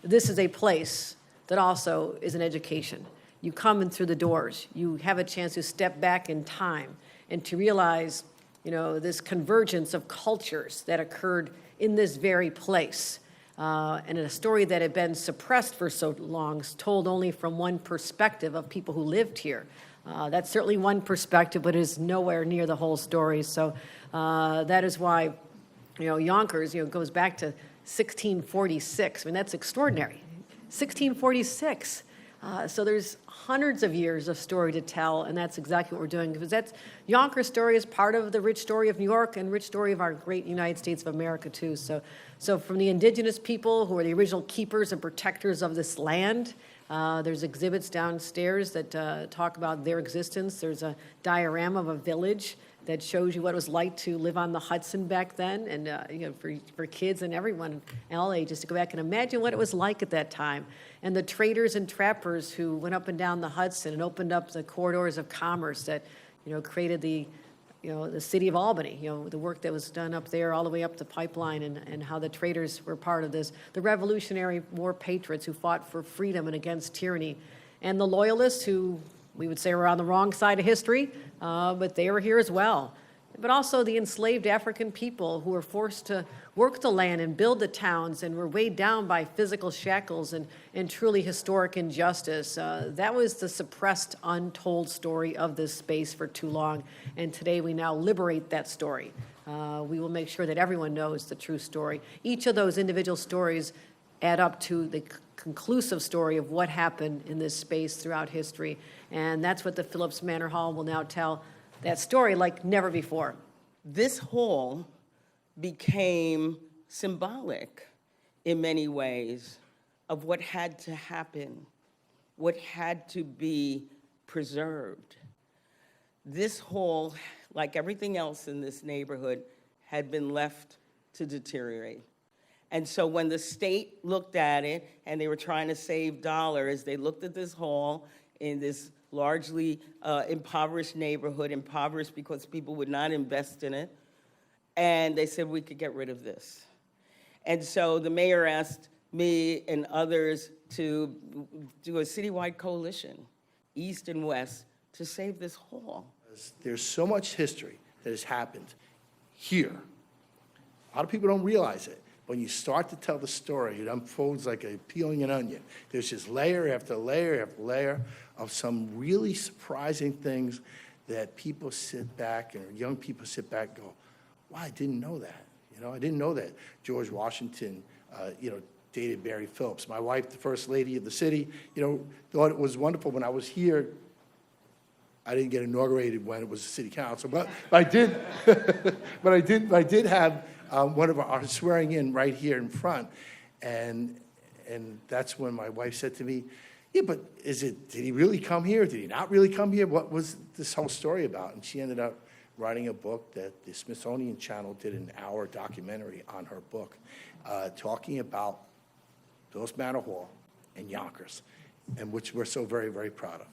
this is a place that also is an education. You come in through the doors, you have a chance to step back in time and to realize, this convergence of cultures that occurred in this very place. And a story that had been suppressed for so long, told only from one perspective of people who lived here. That's certainly one perspective, but it is nowhere near the whole story. So that is why, Yonkers, goes back to 1646. I mean, that's extraordinary. 1646. So there's hundreds of years of story to tell, and that's exactly what we're doing. Because Yonkers' story is part of the rich story of New York and rich story of our great United States of America, too. So from the indigenous people who are the original keepers and protectors of this land, there's exhibits downstairs that talk about their existence. There's a diorama of a village that shows you what it was like to live on the Hudson back then, and for kids and everyone in all ages to go back and imagine what it was like at that time. And the traders and trappers who went up and down the Hudson and opened up the corridors of commerce that created the city of Albany, the work that was done up there all the way up the pipeline, and how the traders were part of this, the Revolutionary War patriots who fought for freedom and against tyranny, and the loyalists who we would say were on the wrong side of history, but they were here as well. But also the enslaved African people who were forced to work the land and build the towns and were weighed down by physical shackles and truly historic injustice. That was the suppressed, untold story of this space for too long. And today we now liberate that story. We will make sure that everyone knows the true story. Each of those individual stories add up to the conclusive story of what happened in this space throughout history. And that's what the Philipse Manor Hall will now tell that story like never before. This hall became symbolic in many ways of what had to happen, what had to be preserved. This hall, like everything else in this neighborhood, had been left to deteriorate. And so when the state looked at it and they were trying to save dollars, they looked at this hall in this largely impoverished neighborhood, impoverished because people would not invest in it, and they said we could get rid of this. And so the mayor asked me and others to do a citywide coalition, east and west, to save this hall. There's so much history that has happened here. A lot of people don't realize it. When you start to tell the story, it unfolds like peeling an onion. There's just layer after layer after layer of some really surprising things that people sit back, and young people sit back and go, wow, I didn't know that. I didn't know that George Washington, dated Barry Phillips. My wife, the first lady of the city, thought it was wonderful when I was here. I didn't get inaugurated when it was the city council, but I did. but I did have one of our swearing in right here in front, and that's when my wife said to me, "Yeah, but did he really come here? Did he not really come here? What was this whole story about?" And she ended up writing a book that the Smithsonian Channel did an hour documentary on her book, talking about Philipse Manor Hall and Yonkers, and which we're so very, very proud of.